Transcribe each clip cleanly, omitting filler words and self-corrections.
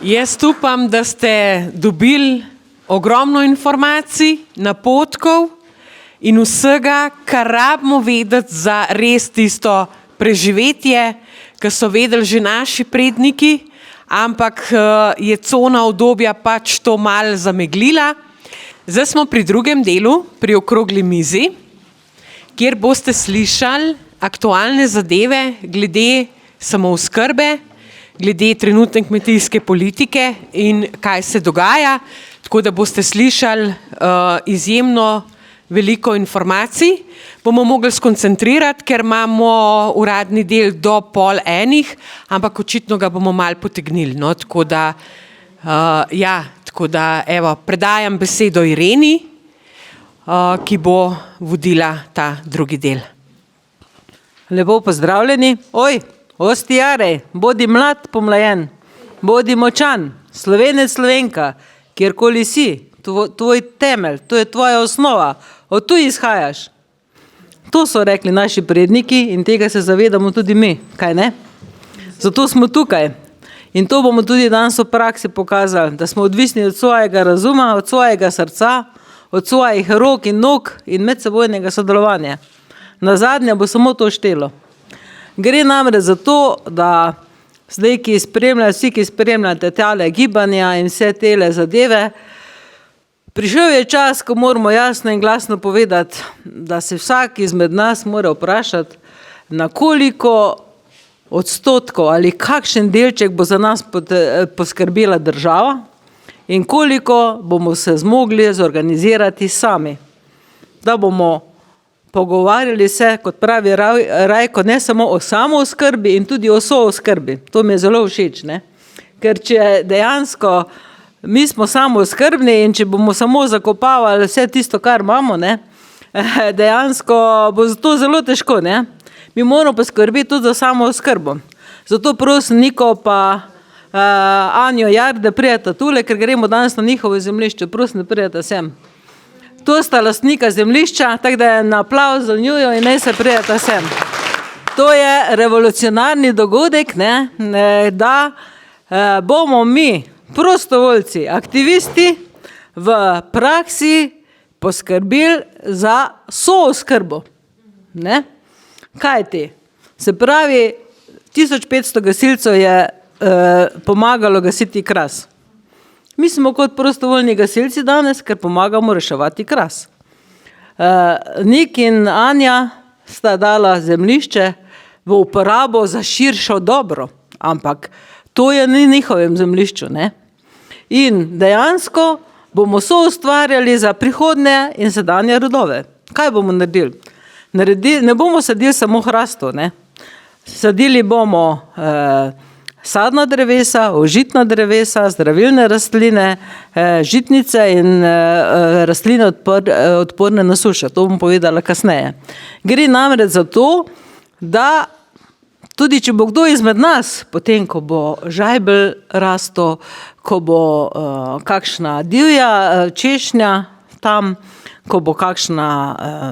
Jaz upam, da ste dobili ogromno informacij, napotkov in vsega, kar rabimo vedeti za res tisto preživetje, ki so vedeli že naši predniki, ampak je cona obdobja pač to malo zameglila. Zdaj smo pri drugem delu, pri okrogli mizi, kjer boste slišali aktualne zadeve glede samooskrbe, glede trenutne kmetijske politike in kaj se dogaja, tako da boste slišali izjemno veliko informacij. Bomo mogli skoncentrirati, ker imamo uradni del do 12:30, ampak očitno ga bomo malo potegnili. No? Tako da, evo, predajam besedo Ireni, ki bo vodila ta drugi del. Lepo pozdravljeni. Osti jarej, bodi mlad pomlajen, bodi močan, Slovenec, Slovenka, kjerkoli si, tvoj temelj, to je tvoja osnova, od tu izhajaš. To so rekli naši predniki in tega se zavedamo tudi mi, kaj ne? Zato smo tukaj in to bomo tudi danes v praksi pokazali, da smo odvisni od svojega razuma, od svojega srca, od svojih rok in nog in medsebojnega sodelovanja. Nazadnje bo samo to štelo. Gre namreč za to, da zdaj, vsi, ki spremljate tale gibanja in vse tele zadeve, prišel je čas, ko moramo jasno in glasno povedati, da se vsak izmed nas mora vprašati, na koliko odstotkov ali kakšen delček bo za nas poskrbela država in koliko bomo se zmogli zorganizirati sami. Da bomo pogovarjali se, kot pravi Rajko, ne samo o samooskrbi in tudi o sooskrbi. To mi je zelo všeč, ne? Ker če dejansko mi smo samooskrbni in če bomo samo zakopavali vse tisto, kar imamo, ne? Dejansko bo to zelo težko, ne? Mi moramo poskrbeti tudi za samooskrbo. Zato prosim Niko pa Anjo Jar, da prijeta tule, ker gremo danes na njihovo zemljišče. Prosim, da prijeta sem. To sta lastnika zemljišča, tako da je na aplavz za njujo in naj se prijeta sem. To je revolucionarni dogodek, ne? Da bomo mi, prostovoljci, aktivisti, v praksi poskrbeli za sooskrbo. Ne? Kaj ti? Se pravi, 1500 gasilcev je pomagalo gasiti Kras. Mi smo kot prostovoljni gasilci danes, ker pomagamo reševati Kras. Nik in Anja sta dala zemljišče v uporabo za širšo dobro, ampak to je ni njihovem zemljišču, ne? In dejansko bomo soustvarjali za prihodnje in sedanje rodove. Kaj bomo naredili? Ne bomo sadili samo hrastov, ne? Sadili bomo sadna drevesa, užitna drevesa, zdravilne rastline, žitnice in rastline odporne na sušo. To bom povedala kasneje. Gre namreč za to, da tudi če bo kdo izmed nas, potem ko bo žajbelj rasto, ko bo kakšna divja češnja tam, ko bo kakšna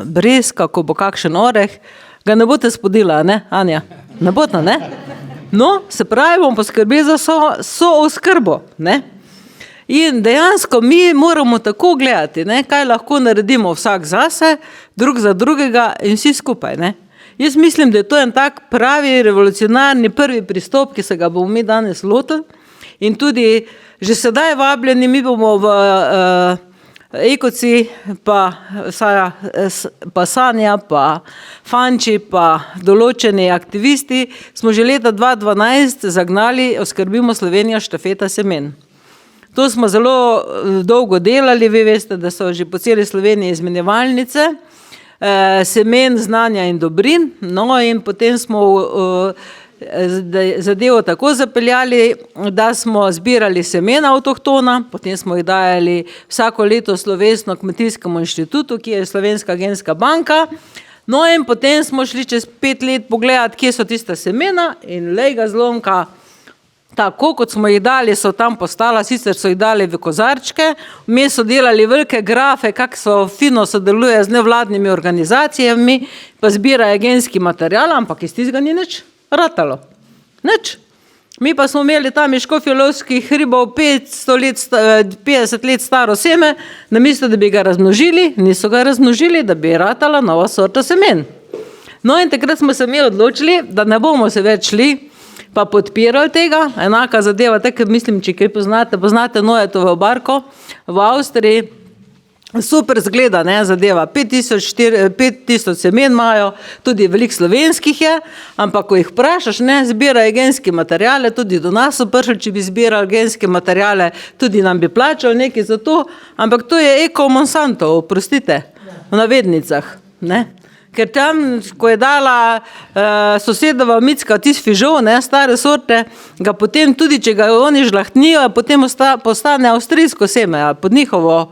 breskva, ko bo kakšen oreh, ga ne boste spodila, ne, Anja? Ne boste, ne? No, se pravi, bomo poskrbeli za sooskrbo, ne? In dejansko mi moramo tako gledati, ne, kaj lahko naredimo vsak zase, drug za drugega in vsi skupaj, ne? Jaz mislim, da je to en tak pravi revolucionarni prvi pristop, ki se ga bomo mi danes lotili in tudi že sedaj vabljeni, mi bomo v Ekoci, pa Sanja, pa Fanči, pa določeni aktivisti, smo že leta 2012 zagnali Oskrbimo Slovenijo štafeta semen. To smo zelo dolgo delali, vi veste, da so že po celi Sloveniji izmenjevalnice, semen, znanja in dobrin, no in potem smo zadevo tako zapeljali, da smo zbirali semena avtohtona, potem smo jih dajali vsako leto slovesno Kmetijskemu inštitutu, ki je Slovenska genska banka, no in potem smo šli čez 5 let pogledati, kje so tista semena in lej ga zlomka, tako kot smo jih dali, so tam postala, sicer so jih dali v kozarčke, vmes so delali velike grafe, kako so fino sodeluje z nevladnimi organizacijami, pa zbirajo genski material, ampak iz tistega ni nič ratalo. Nič. Mi pa smo imeli tam iz škofjeloških hribov 50 let staro seme, namesto da bi ga razmnožili, niso ga razmnožili, da bi ratala nova sorta semen. No in takrat smo se mi odločili, da ne bomo se več šli, pa podpirali tega. Enaka zadeva, tako mislim, če kaj poznate Nojetovo barko v Avstriji. Super zgleda, ne, zadeva, 5000 semen imajo, tudi veliko slovenskih je, ampak ko jih vprašaš, ne, zbirajo genske materijale, tudi do nas so prišli, če bi zbirali genske materijale, tudi nam bi plačali nekaj za to, ampak to je eko Monsanto, oprostite, v navednicah, ne. Ker tam, ko je dala sosedova Micka tisti fižol, ne, stare sorte, ga potem tudi, če ga oni žlahtnijo, potem postane avstrijsko seme, pod njihovo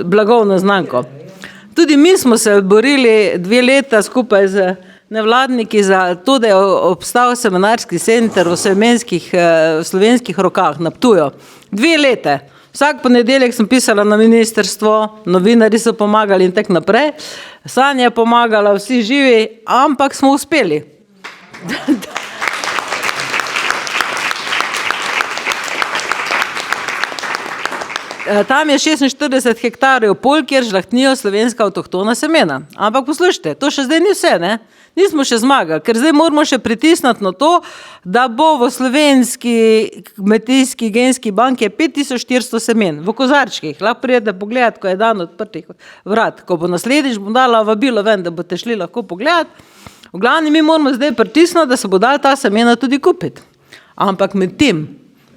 blagovno znamko. Tudi mi smo se borili 2 leta skupaj z nevladniki za to, da je obstal seminarski center v slovenskih rokah na Ptuju. 2 leta. Vsak ponedeljek sem pisala na ministrstvo, novinari so pomagali in tako naprej. Sanja je pomagala, vsi živi, ampak smo uspeli. Tam je 46 hektarjev polj, kjer žlahtnijo slovenska avtohtona semena. Ampak poslušajte, to še zdaj ni vse, ne? Nismo še zmagali, ker zdaj moramo še pritisniti na to, da bo v slovenski kmetijski genski banki 5400 semen, v kozarčkih. Lahko prijete pogledati, ko je dan odprtih vrat. Ko bo naslednjič, bom dala vabilo ven, da boste šli lahko pogledati. V glavnem mi moramo zdaj pritisniti, da se bo dala ta semena tudi kupiti. Ampak med tem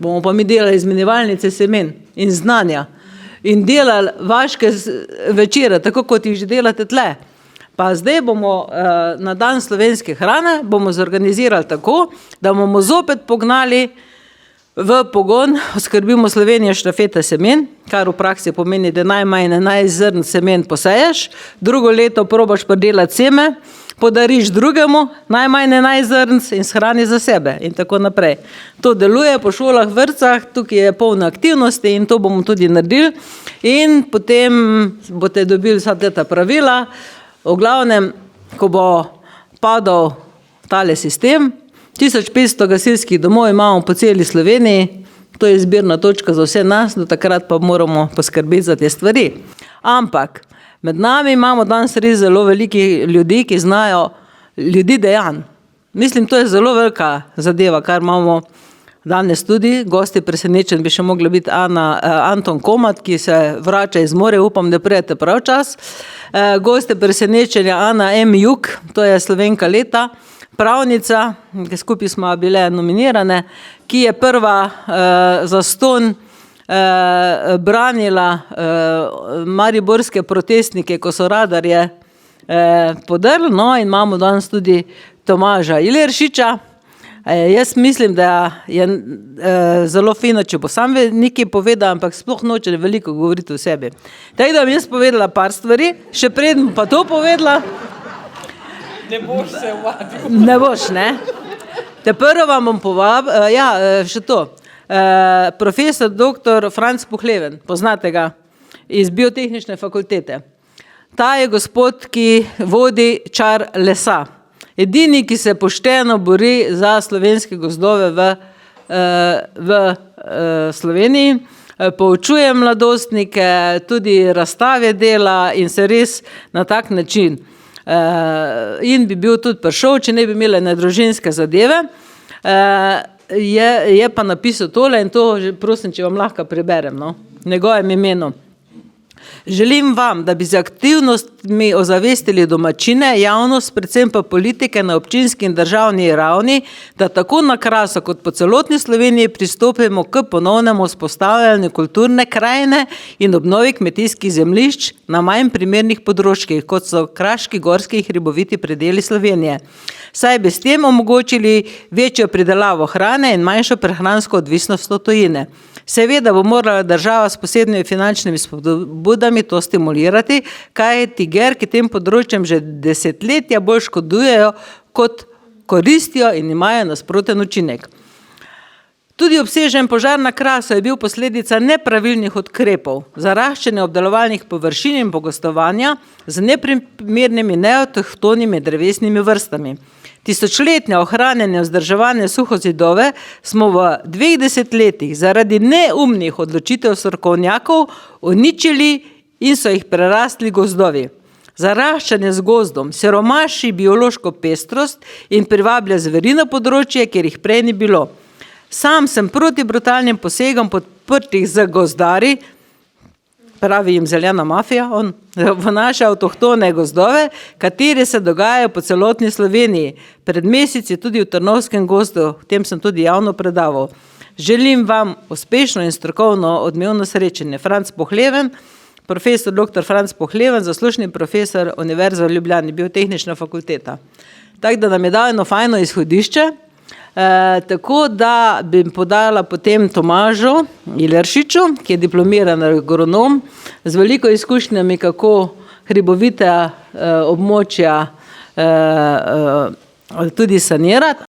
bomo pa mi delali izmenjevalnice semen in znanja in delali vaške večere, tako kot jih že delate tle. Pa zdaj bomo na dan slovenske hrane bomo zorganizirali tako, da bomo zopet pognali v pogon, oskrbimo Slovenijo štafete semen, kar v praksi pomeni, da najmanj 11 zrn semen poseješ, drugo leto probaš pridelati seme, podariš drugemu, najmanj 11 zrn in shrani za sebe in tako naprej. To deluje po šolah, vrtcah, tukaj je polno aktivnosti in to bomo tudi naredili in potem boste dobili vsa ta pravila. V glavnem, ko bo padal tale sistem, 1500 gasilskih domov imamo po celi Sloveniji, to je zbirna točka za vse nas, do takrat pa moramo poskrbeti za te stvari. Ampak med nami imamo danes res zelo veliki ljudi, ki znajo ljudi dejanj. Mislim, to je zelo velika zadeva, kar imamo danes tudi. Gosti presenečen bi še mogla biti Anton Komat, ki se vrača iz morja, upam, da prijete prav čas. Goste presenečenja Ana M. Juk, to je Slovenka leta, pravnica, ki skupaj smo bile nominirane, ki je prva zastonj branila mariborske protestnike, ko so radarje podrli, no in imamo danes tudi Tomaža Ileršiča. Jaz mislim, da je zelo fino, če bo sam nekaj povedal, ampak sploh noče veliko govoriti o sebi. Tako da bom jaz povedala par stvari, še predem pa to povedala. Ne boš se vadil. Ne boš, ne? Te prvo vam bom še to. Profesor dr. Franc Pohleven, poznate ga, iz biotehnične fakultete. Ta je gospod, ki vodi čar lesa. Edini, ki se pošteno bori za slovenske gozdove v Sloveniji, poučuje mladostnike, tudi razstave dela in se res na tak način. In bi bil tudi prišel, če ne bi imeli ne družinske zadeve. Je pa napisal tole in to, prosim, če vam lahko preberem, no, njegovem imenu. Želim vam, da bi z aktivnostmi ozavestili domačine, javnost, predvsem pa politike na občinski in državni ravni, da tako na Krasu kot po celotni Sloveniji pristopimo k ponovnemu vzpostavljanju kulturne krajine in obnovi kmetijskih zemljišč na manj primernih področjih, kot so kraški, gorski in hriboviti predeli Slovenije. Saj bi s tem omogočili večjo pridelavo hrane in manjšo prehransko odvisnost od tujine. Seveda bo morala država s posebnimi finančnimi spodbudami to stimulirati, kajti gerki tem področjem že desetletja bolj škodujejo, kot koristijo in imajo nasproten učinek. Tudi obsežen požar na Krasu je bil posledica nepravilnih ukrepov, zaraščanja obdelovalnih površin in pogostovanja z neprimernimi neavtohtonimi drevesnimi vrstami. Tisočletja ohranjanja vzdrževanja suhozidove smo v 2 desetletjih zaradi neumnih odločitev strokovnjakov uničili in so jih prerastli gozdovi. Zaraščanje z gozdom siromaši biološko pestrost in privablja zveri na področje, kjer jih prej ni bilo. Sam sem proti brutalnim posegom podprtih z gozdarji, pravi jim zelena mafija, v naše avtohtone gozdove, kateri se dogajajo po celotni Sloveniji. Pred meseci tudi v Trnovskem gozdu, v tem sem tudi javno predaval. Želim vam uspešno in strokovno odmevno srečanje. Franc Pohleven, profesor dr. Franc Pohleven, zaslužni profesor Univerze v Ljubljani, biotehnična fakulteta. Tako da nam je dal eno fajno izhodišče, tako da bi podala potem Tomažu Ileršiču, ki je diplomiran agronom, z veliko izkušnjami, kako hribovita območja tudi sanirati.